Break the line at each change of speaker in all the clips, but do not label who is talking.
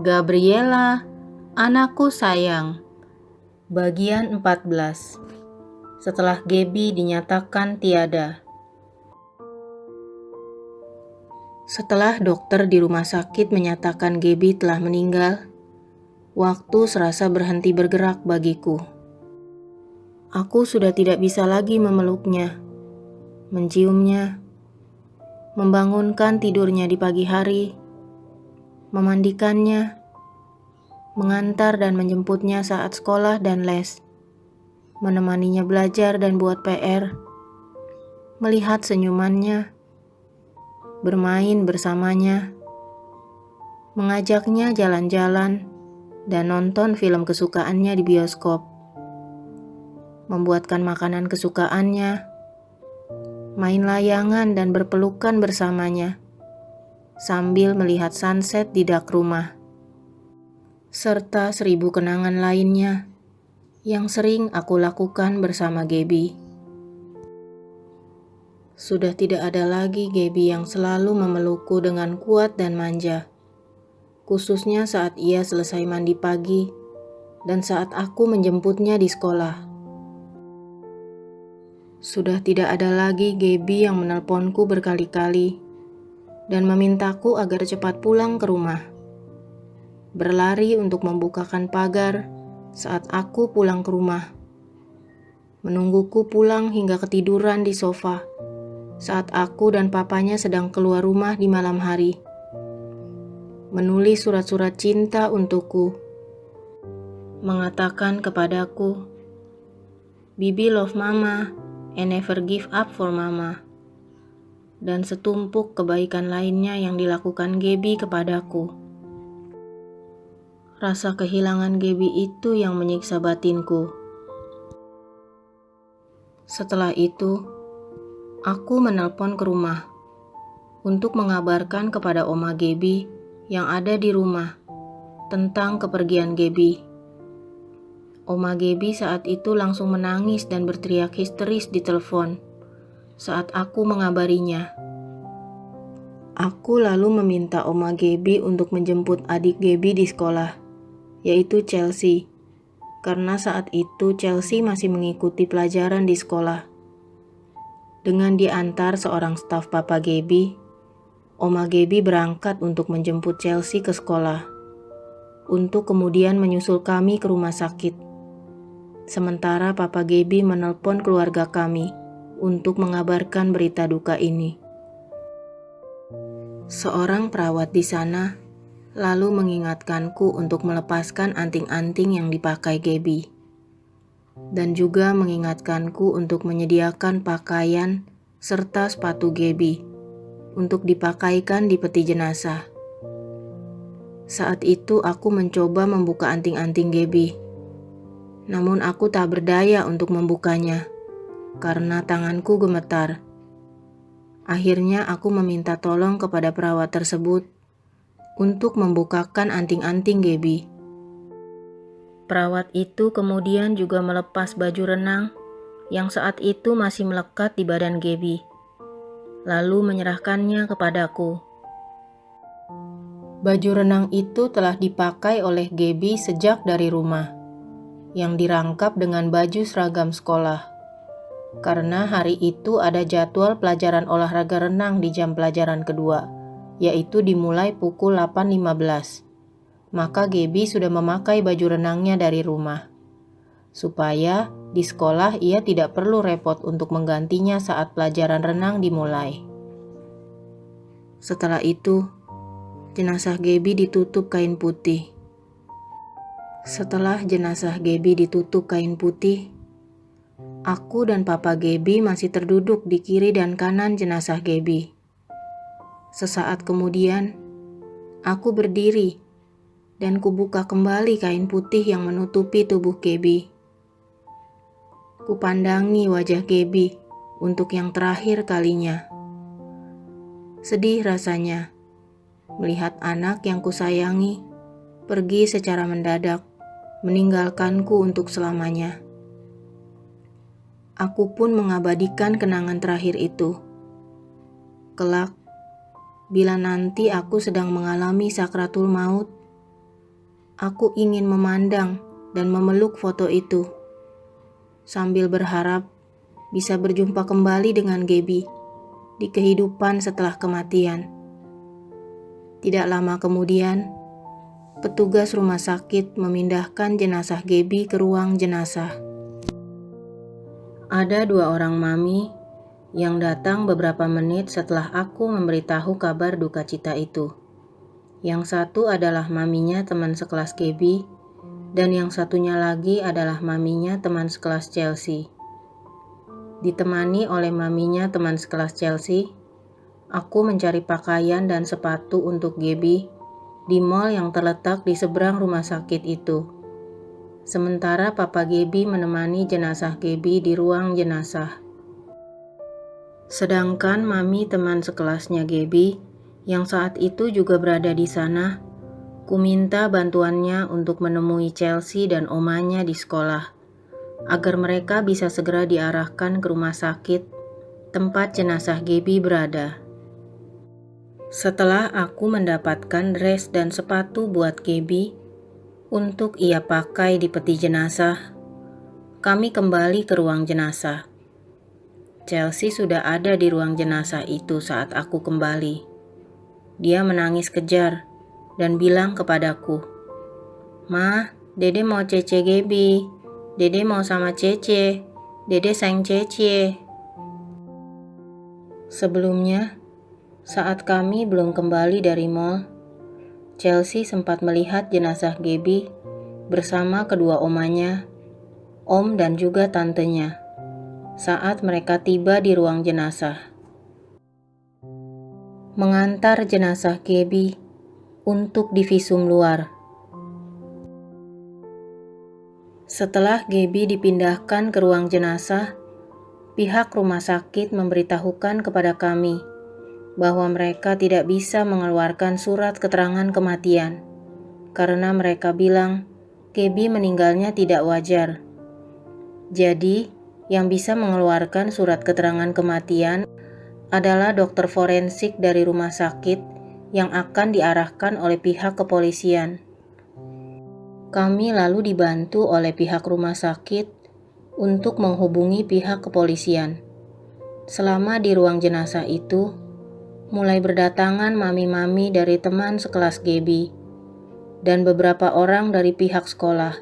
Gabriela, anakku sayang. Bagian 14. Setelah Gaby dinyatakan tiada. Setelah dokter di rumah sakit menyatakan Gaby telah meninggal, waktu serasa berhenti bergerak bagiku. Aku sudah tidak bisa lagi memeluknya, menciumnya, membangunkan tidurnya di pagi hari, memandikannya, mengantar dan menjemputnya saat sekolah dan les, menemaninya belajar dan buat PR, melihat senyumannya, bermain bersamanya, mengajaknya jalan-jalan, dan nonton film kesukaannya di bioskop, membuatkan makanan kesukaannya, main layangan dan berpelukan bersamanya, sambil melihat sunset di dak rumah, serta 1000 kenangan lainnya yang sering aku lakukan bersama Gaby. Sudah tidak ada lagi Gaby yang selalu memelukku dengan kuat dan manja, khususnya saat ia selesai mandi pagi dan saat aku menjemputnya di sekolah. Sudah tidak ada lagi Gaby yang menelponku berkali-kali dan memintaku agar cepat pulang ke rumah, berlari untuk membukakan pagar saat aku pulang ke rumah, menungguku pulang hingga ketiduran di sofa saat aku dan papanya sedang keluar rumah di malam hari, menulis surat-surat cinta untukku, mengatakan kepadaku, "Bibi love mama and never give up for mama," dan setumpuk kebaikan lainnya yang dilakukan Gaby kepadaku. Rasa kehilangan Gaby itu yang menyiksa batinku. Setelah itu, aku menelpon ke rumah untuk mengabarkan kepada Oma Gaby yang ada di rumah tentang kepergian Gaby. Oma Gaby saat itu langsung menangis dan berteriak histeris di telepon saat aku mengabarinya. Aku lalu meminta Oma Gaby untuk menjemput adik Gaby di sekolah, yaitu Chelsea, karena saat itu Chelsea masih mengikuti pelajaran di sekolah. Dengan diantar seorang staf papa Gaby, Oma Gaby berangkat untuk menjemput Chelsea ke sekolah, untuk kemudian menyusul kami ke rumah sakit. Sementara papa Gaby menelpon keluarga kami untuk mengabarkan berita duka ini. Seorang perawat di sana lalu mengingatkanku untuk melepaskan anting-anting yang dipakai Gaby, dan juga mengingatkanku untuk menyediakan pakaian serta sepatu Gaby untuk dipakaikan di peti jenazah. Saat itu aku mencoba membuka anting-anting Gaby, namun aku tak berdaya untuk membukanya karena tanganku gemetar. Akhirnya aku meminta tolong kepada perawat tersebut untuk membukakan anting-anting Gaby. Perawat itu kemudian juga melepas baju renang yang saat itu masih melekat di badan Gaby, lalu menyerahkannya kepadaku. Baju renang itu telah dipakai oleh Gaby sejak dari rumah, yang dirangkap dengan baju seragam sekolah. Karena hari itu ada jadwal pelajaran olahraga renang di jam pelajaran kedua, yaitu dimulai pukul 8.15. Maka Gaby sudah memakai baju renangnya dari rumah, supaya di sekolah ia tidak perlu repot untuk menggantinya saat pelajaran renang dimulai. Setelah itu, jenazah Gaby ditutup kain putih. Setelah jenazah Gaby ditutup kain putih, aku dan papa Gaby masih terduduk di kiri dan kanan jenazah Gaby. Sesaat kemudian, aku berdiri dan kubuka kembali kain putih yang menutupi tubuh Gaby. Kupandangi wajah Gaby untuk yang terakhir kalinya. Sedih rasanya melihat anak yang kusayangi pergi secara mendadak, meninggalkanku untuk selamanya. Aku pun mengabadikan kenangan terakhir itu. Kelak, bila nanti aku sedang mengalami sakratul maut, aku ingin memandang dan memeluk foto itu, sambil berharap bisa berjumpa kembali dengan Gaby di kehidupan setelah kematian. Tidak lama kemudian, petugas rumah sakit memindahkan jenazah Gaby ke ruang jenazah. Ada 2 orang mami yang datang beberapa menit setelah aku memberitahu kabar duka cita itu. Yang satu adalah maminya teman sekelas Gaby, dan yang satunya lagi adalah maminya teman sekelas Chelsea. Ditemani oleh maminya teman sekelas Chelsea, aku mencari pakaian dan sepatu untuk Gaby di mall yang terletak di seberang rumah sakit itu. Sementara papa Gaby menemani jenazah Gaby di ruang jenazah. Sedangkan mami teman sekelasnya Gaby yang saat itu juga berada di sana, ku minta bantuannya untuk menemui Chelsea dan omanya di sekolah, agar mereka bisa segera diarahkan ke rumah sakit tempat jenazah Gaby berada. Setelah aku mendapatkan dress dan sepatu buat Gaby untuk ia pakai di peti jenazah, kami kembali ke ruang jenazah. Chelsea sudah ada di ruang jenazah itu saat aku kembali. Dia menangis kejar dan bilang kepadaku, "Ma, Dede mau Cece Gaby. Dede mau sama Cece. Dede sayang Cece." Sebelumnya, saat kami belum kembali dari mall, Chelsea sempat melihat jenazah Gaby bersama kedua omanya, om dan juga tantenya, saat mereka tiba di ruang jenazah. Mengantar jenazah Gaby untuk divisum luar. Setelah Gaby dipindahkan ke ruang jenazah, pihak rumah sakit memberitahukan kepada kami bahwa mereka tidak bisa mengeluarkan surat keterangan kematian karena mereka bilang Gaby meninggalnya tidak wajar. Jadi, yang bisa mengeluarkan surat keterangan kematian adalah dokter forensik dari rumah sakit yang akan diarahkan oleh pihak kepolisian. Kami lalu dibantu oleh pihak rumah sakit untuk menghubungi pihak kepolisian. Selama di ruang jenazah itu, mulai berdatangan mami-mami dari teman sekelas Gaby dan beberapa orang dari pihak sekolah.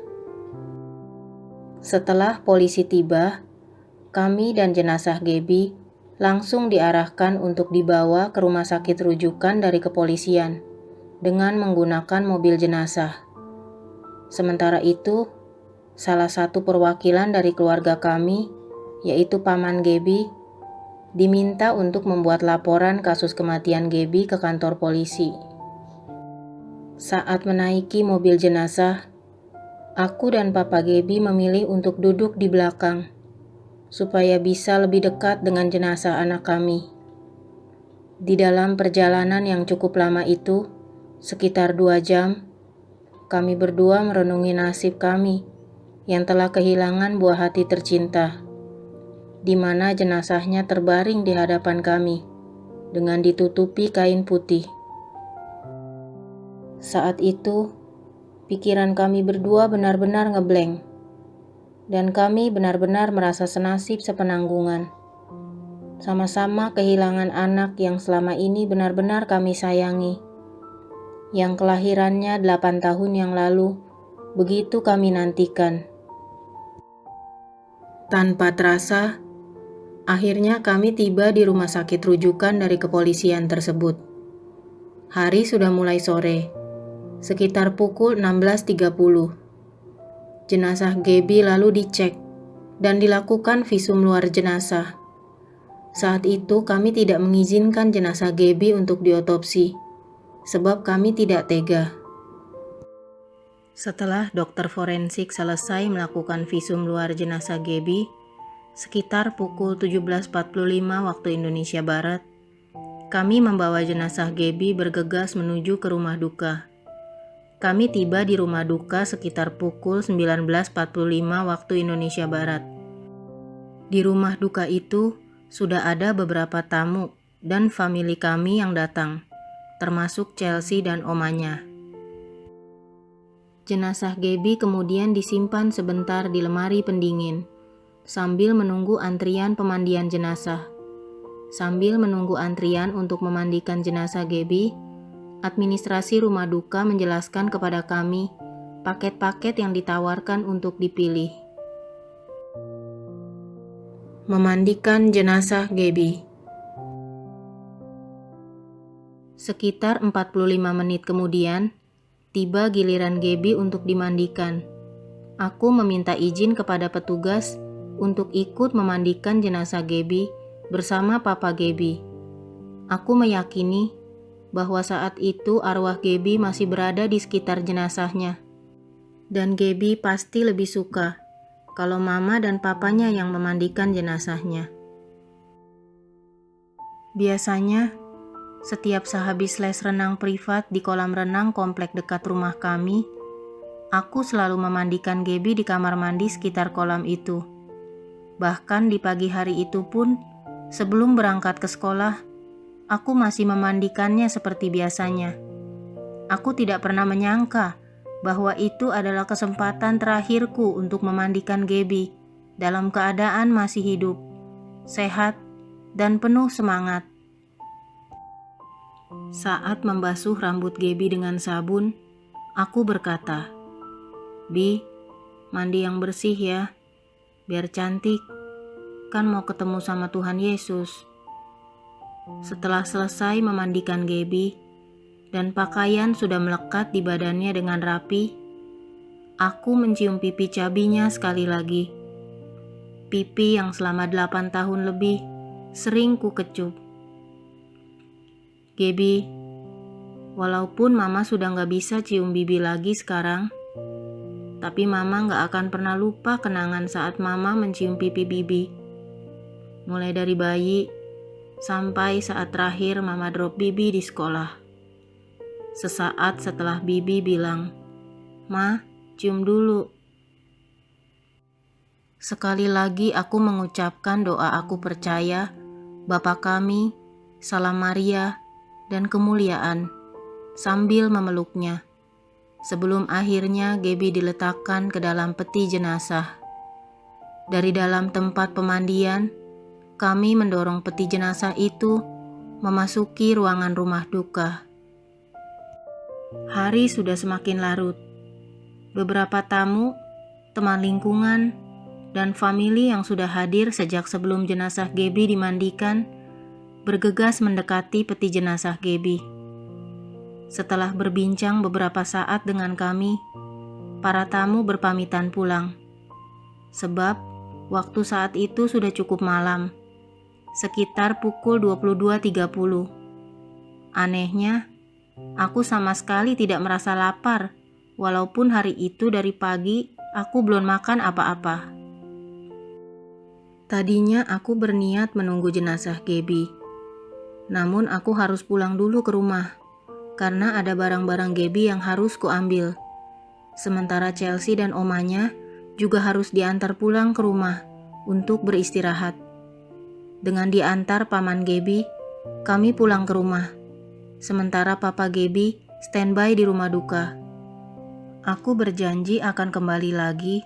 Setelah polisi tiba, kami dan jenazah Gaby langsung diarahkan untuk dibawa ke rumah sakit rujukan dari kepolisian dengan menggunakan mobil jenazah. Sementara itu, salah satu perwakilan dari keluarga kami, yaitu paman Gaby, diminta untuk membuat laporan kasus kematian Gaby ke kantor polisi. Saat menaiki mobil jenazah, aku dan papa Gaby memilih untuk duduk di belakang supaya bisa lebih dekat dengan jenazah anak kami. Di dalam perjalanan yang cukup lama itu, sekitar 2 jam, kami berdua merenungi nasib kami yang telah kehilangan buah hati tercinta, di mana jenazahnya terbaring di hadapan kami dengan ditutupi kain putih. Saat itu, pikiran kami berdua benar-benar ngeblank. Dan kami benar-benar merasa senasib sepenanggungan. Sama-sama kehilangan anak yang selama ini benar-benar kami sayangi. Yang kelahirannya 8 tahun yang lalu, begitu kami nantikan. Tanpa terasa, akhirnya kami tiba di rumah sakit rujukan dari kepolisian tersebut. Hari sudah mulai sore, sekitar pukul 16.30. Jenazah Gaby lalu dicek dan dilakukan visum luar jenazah. Saat itu kami tidak mengizinkan jenazah Gaby untuk diotopsi, sebab kami tidak tega. Setelah dokter forensik selesai melakukan visum luar jenazah Gaby, sekitar pukul 17.45 waktu Indonesia Barat, kami membawa jenazah Gaby bergegas menuju ke rumah duka. Kami tiba di rumah duka sekitar pukul 19.45 waktu Indonesia Barat. Di rumah duka itu sudah ada beberapa tamu dan famili kami yang datang, termasuk Chelsea dan omanya. Jenazah Gaby kemudian disimpan sebentar di lemari pendingin, sambil menunggu antrian pemandian jenazah. Sambil menunggu antrian untuk memandikan jenazah Gaby, administrasi rumah duka menjelaskan kepada kami paket-paket yang ditawarkan untuk dipilih. Memandikan jenazah Gaby. Sekitar 45 menit kemudian, tiba giliran Gaby untuk dimandikan. Aku meminta izin kepada petugas untuk ikut memandikan jenazah Gaby bersama Papa Gaby. Aku meyakini bahwa saat itu arwah Gaby masih berada di sekitar jenazahnya. Dan Gaby pasti lebih suka kalau mama dan papanya yang memandikan jenazahnya. Biasanya, setiap sehabis les renang privat di kolam renang komplek dekat rumah kami, aku selalu memandikan Gaby di kamar mandi sekitar kolam itu. Bahkan di pagi hari itu pun, sebelum berangkat ke sekolah, aku masih memandikannya seperti biasanya. Aku tidak pernah menyangka bahwa itu adalah kesempatan terakhirku untuk memandikan Gaby dalam keadaan masih hidup, sehat, dan penuh semangat. Saat membasuh rambut Gaby dengan sabun, aku berkata, "Bi, mandi yang bersih ya, biar cantik, kan mau ketemu sama Tuhan Yesus." Setelah selesai memandikan Gaby, dan pakaian sudah melekat di badannya dengan rapi, aku mencium pipi cabinya sekali lagi. Pipi yang selama 8 tahun lebih sering ku kecup. Gaby, walaupun mama sudah gak bisa cium bibi lagi sekarang, tapi mama gak akan pernah lupa kenangan saat mama mencium pipi bibi. Mulai dari bayi, sampai saat terakhir mama drop bibi di sekolah. Sesaat setelah bibi bilang, "Ma, cium dulu." Sekali lagi aku mengucapkan doa aku percaya, Bapa kami, Salam Maria, dan kemuliaan, sambil memeluknya. Sebelum akhirnya Gaby diletakkan ke dalam peti jenazah. Dari dalam tempat pemandian, kami mendorong peti jenazah itu memasuki ruangan rumah duka. Hari sudah semakin larut. Beberapa tamu, teman lingkungan, dan famili yang sudah hadir sejak sebelum jenazah Gaby dimandikan bergegas mendekati peti jenazah Gaby. Setelah berbincang beberapa saat dengan kami, para tamu berpamitan pulang. Sebab waktu saat itu sudah cukup malam, sekitar pukul 22.30. Anehnya, aku sama sekali tidak merasa lapar, walaupun hari itu dari pagi aku belum makan apa-apa. Tadinya aku berniat menunggu jenazah Gaby. Namun aku harus pulang dulu ke rumah, karena ada barang-barang Gaby yang harus kuambil. Sementara Chelsea dan omanya juga harus diantar pulang ke rumah untuk beristirahat. Dengan diantar paman Gaby, kami pulang ke rumah. Sementara papa Gaby standby di rumah duka. Aku berjanji akan kembali lagi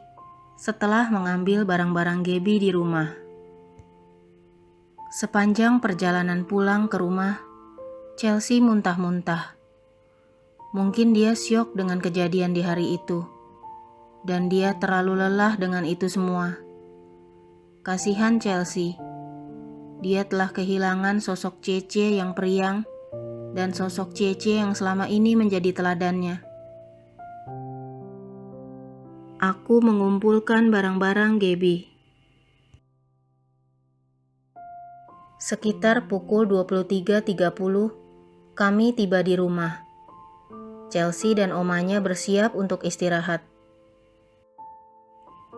setelah mengambil barang-barang Gaby di rumah. Sepanjang perjalanan pulang ke rumah, Chelsea muntah-muntah. Mungkin dia syok dengan kejadian di hari itu, dan dia terlalu lelah dengan itu semua. Kasihan Chelsea. Dia telah kehilangan sosok Cece yang periang dan sosok Cece yang selama ini menjadi teladannya. Aku mengumpulkan barang-barang Gaby. Sekitar pukul 23.30, kami tiba di rumah. Chelsea dan omanya bersiap untuk istirahat.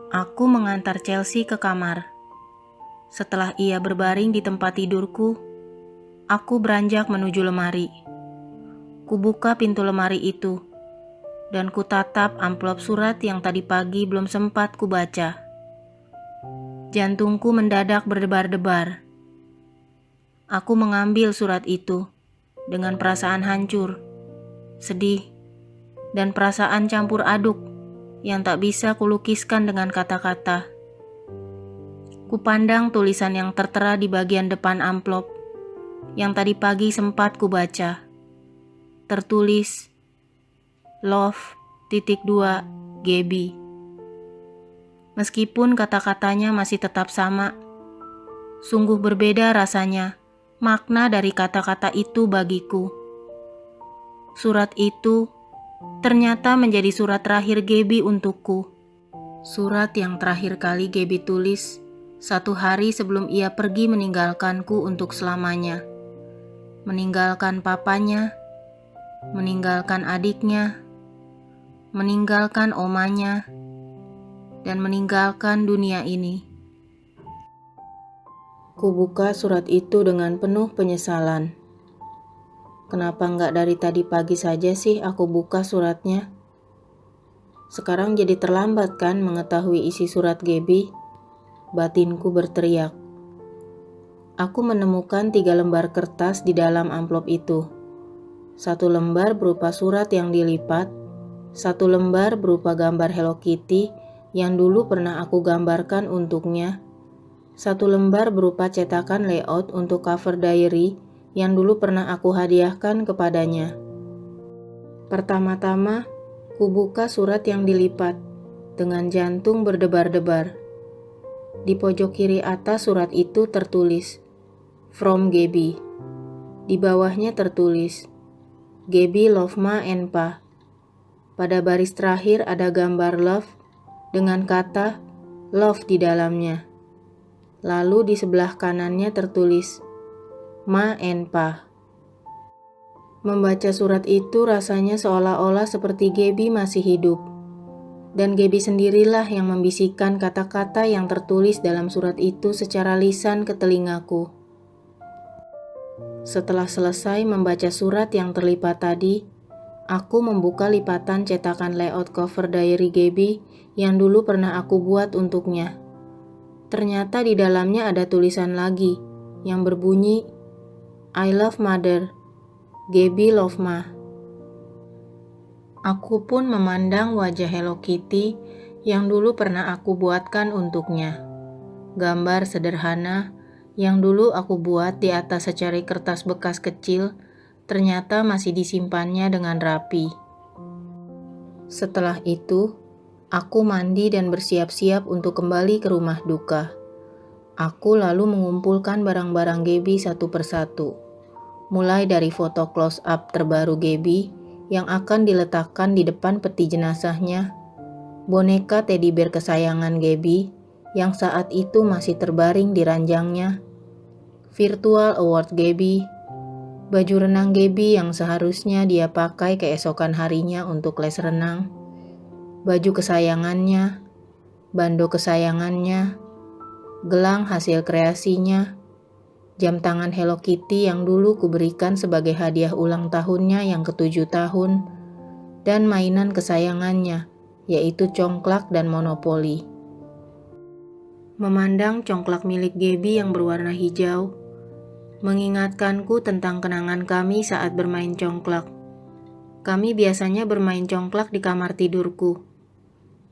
Aku mengantar Chelsea ke kamar. Setelah ia berbaring di tempat tidurku, aku beranjak menuju lemari. Kubuka pintu lemari itu, dan kutatap amplop surat yang tadi pagi belum sempat kubaca. Jantungku mendadak berdebar-debar. Aku mengambil surat itu dengan perasaan hancur, sedih, dan perasaan campur aduk yang tak bisa kulukiskan dengan kata-kata. Kupandang tulisan yang tertera di bagian depan amplop yang tadi pagi sempat kubaca. Tertulis, Love, Gaby. Meskipun kata-katanya masih tetap sama, sungguh berbeda rasanya makna dari kata-kata itu bagiku. Surat itu ternyata menjadi surat terakhir Gaby untukku. Surat yang terakhir kali Gaby tulis 1 hari sebelum ia pergi meninggalkanku untuk selamanya. Meninggalkan papanya, meninggalkan adiknya, meninggalkan omanya, dan meninggalkan dunia ini. Kubuka surat itu dengan penuh penyesalan. Kenapa nggak dari tadi pagi saja sih aku buka suratnya? Sekarang jadi terlambat kan mengetahui isi surat Gaby? Batinku berteriak. Aku menemukan 3 lembar kertas di dalam amplop itu. 1 lembar berupa surat yang dilipat, 1 lembar berupa gambar Hello Kitty yang dulu pernah aku gambarkan untuknya, 1 lembar berupa cetakan layout untuk cover diary yang dulu pernah aku hadiahkan kepadanya. Pertama-tama, kubuka surat yang dilipat dengan jantung berdebar-debar. Di pojok kiri atas surat itu tertulis, From Gaby. Di bawahnya tertulis, Gaby love ma and pa. Pada baris terakhir ada gambar love dengan kata love di dalamnya. Lalu di sebelah kanannya tertulis ma and pa. Membaca surat itu rasanya seolah-olah seperti Gaby masih hidup. Dan Gaby sendirilah yang membisikkan kata-kata yang tertulis dalam surat itu secara lisan ke telingaku. Setelah selesai membaca surat yang terlipat tadi, aku membuka lipatan cetakan layout cover diary Gaby yang dulu pernah aku buat untuknya. Ternyata di dalamnya ada tulisan lagi yang berbunyi, I love mother, Gaby love ma. Aku pun memandang wajah Hello Kitty yang dulu pernah aku buatkan untuknya. Gambar sederhana yang dulu aku buat di atas secari kertas bekas kecil, ternyata masih disimpannya dengan rapi. Setelah itu, aku mandi dan bersiap-siap untuk kembali ke rumah duka. Aku lalu mengumpulkan barang-barang Gaby satu persatu. Mulai dari foto close up terbaru Gaby yang akan diletakkan di depan peti jenazahnya, boneka teddy bear kesayangan Gaby yang saat itu masih terbaring di ranjangnya, virtual award Gaby, baju renang Gaby yang seharusnya dia pakai keesokan harinya untuk les renang, baju kesayangannya, bando kesayangannya, gelang hasil kreasinya, jam tangan Hello Kitty yang dulu kuberikan sebagai hadiah ulang tahunnya yang ke-7 tahun, dan mainan kesayangannya, yaitu congklak dan monopoli. Memandang congklak milik Gaby yang berwarna hijau, mengingatkanku tentang kenangan kami saat bermain congklak. Kami biasanya bermain congklak di kamar tidurku.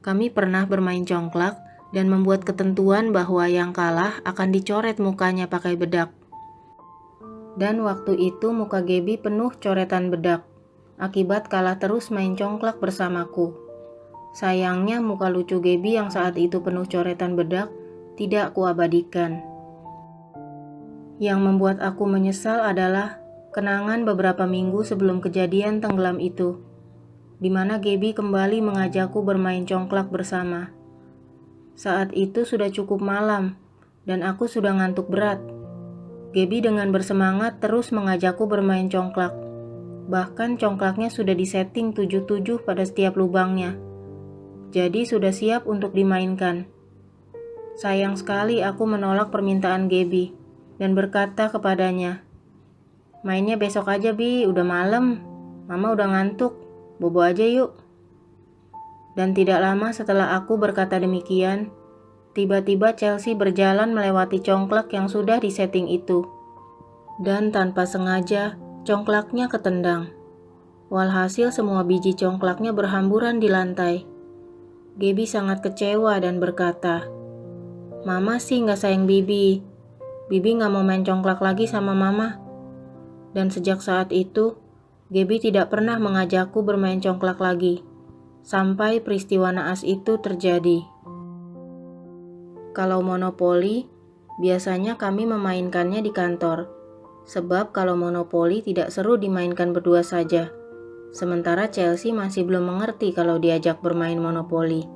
Kami pernah bermain congklak dan membuat ketentuan bahwa yang kalah akan dicoret mukanya pakai bedak. Dan waktu itu muka Gaby penuh coretan bedak, akibat kalah terus main congklak bersamaku. Sayangnya muka lucu Gaby yang saat itu penuh coretan bedak tidak kuabadikan. Yang membuat aku menyesal adalah kenangan beberapa minggu sebelum kejadian tenggelam itu, di mana Gaby kembali mengajakku bermain congklak bersama. Saat itu sudah cukup malam, dan aku sudah ngantuk berat. Gaby dengan bersemangat terus mengajakku bermain congklak. Bahkan congklaknya sudah disetting 77 pada setiap lubangnya. Jadi sudah siap untuk dimainkan. Sayang sekali aku menolak permintaan Gaby dan berkata kepadanya, mainnya besok aja Bi, udah malam. Mama udah ngantuk, bobo aja yuk. Dan tidak lama setelah aku berkata demikian, tiba-tiba Chelsea berjalan melewati congklak yang sudah disetting itu. Dan tanpa sengaja, congklaknya ketendang. Walhasil semua biji congklaknya berhamburan di lantai. Gaby sangat kecewa dan berkata, "Mama sih nggak sayang Bibi. Bibi nggak mau main congklak lagi sama Mama." Dan sejak saat itu, Gaby tidak pernah mengajakku bermain congklak lagi, sampai peristiwa naas itu terjadi. Kalau monopoli, biasanya kami memainkannya di kantor. Sebab kalau monopoli tidak seru dimainkan berdua saja. Sementara Chelsea masih belum mengerti kalau diajak bermain monopoli.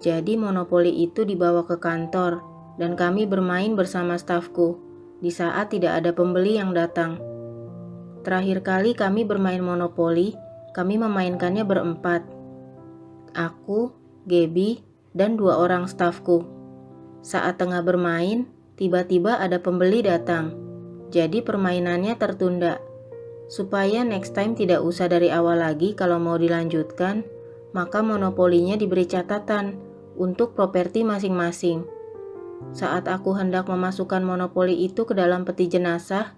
Jadi monopoli itu dibawa ke kantor dan kami bermain bersama stafku di saat tidak ada pembeli yang datang. Terakhir kali kami bermain monopoli, kami memainkannya berempat. Aku, Gaby, dan 2 orang stafku. Saat tengah bermain, tiba-tiba ada pembeli datang. Jadi permainannya tertunda. Supaya next time tidak usah dari awal lagi kalau mau dilanjutkan, maka monopolinya diberi catatan untuk properti masing-masing. Saat aku hendak memasukkan monopoli itu ke dalam peti jenazah,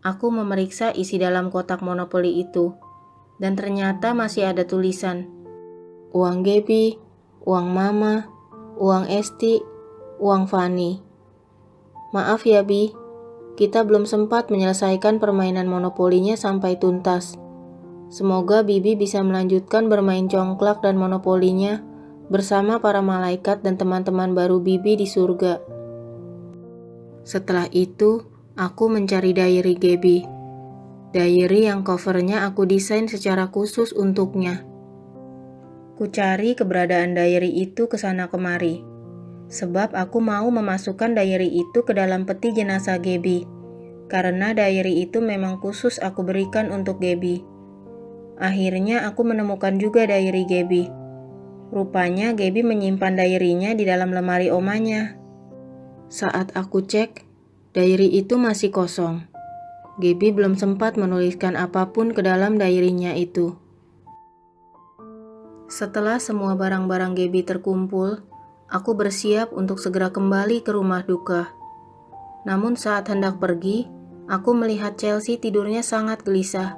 aku memeriksa isi dalam kotak monopoli itu. Dan ternyata masih ada tulisan, uang Gaby, uang Mama, uang Esti, uang Fanny. Maaf ya Bi, kita belum sempat menyelesaikan permainan monopolinya sampai tuntas. Semoga Bibi bisa melanjutkan bermain congklak dan monopolinya bersama para malaikat dan teman-teman baru Bibi di surga. Setelah itu, aku mencari diary Gaby. Diary yang covernya aku desain secara khusus untuknya. Ku cari keberadaan diary itu ke sana kemari. Sebab aku mau memasukkan diary itu ke dalam peti jenazah Gaby. Karena diary itu memang khusus aku berikan untuk Gaby. Akhirnya aku menemukan juga diary Gaby. Rupanya Gaby menyimpan diary-nya di dalam lemari omanya. Saat aku cek, diary itu masih kosong. Gaby belum sempat menuliskan apapun ke dalam diary-nya itu. Setelah semua barang-barang Gaby terkumpul, aku bersiap untuk segera kembali ke rumah duka. Namun saat hendak pergi, aku melihat Chelsea tidurnya sangat gelisah.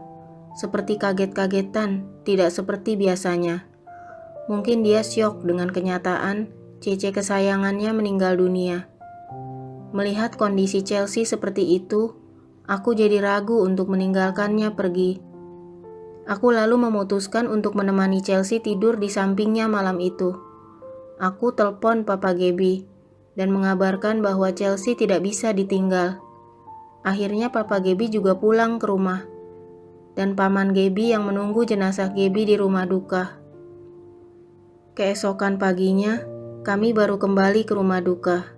Seperti kaget-kagetan, tidak seperti biasanya. Mungkin dia syok dengan kenyataan Cece kesayangannya meninggal dunia. Melihat kondisi Chelsea seperti itu, aku jadi ragu untuk meninggalkannya pergi. Aku lalu memutuskan untuk menemani Chelsea tidur di sampingnya malam itu. Aku telepon Papa Gaby dan mengabarkan bahwa Chelsea tidak bisa ditinggal. Akhirnya Papa Gaby juga pulang ke rumah. Dan Paman Gaby yang menunggu jenazah Gaby di rumah duka. Keesokan paginya, kami baru kembali ke rumah duka.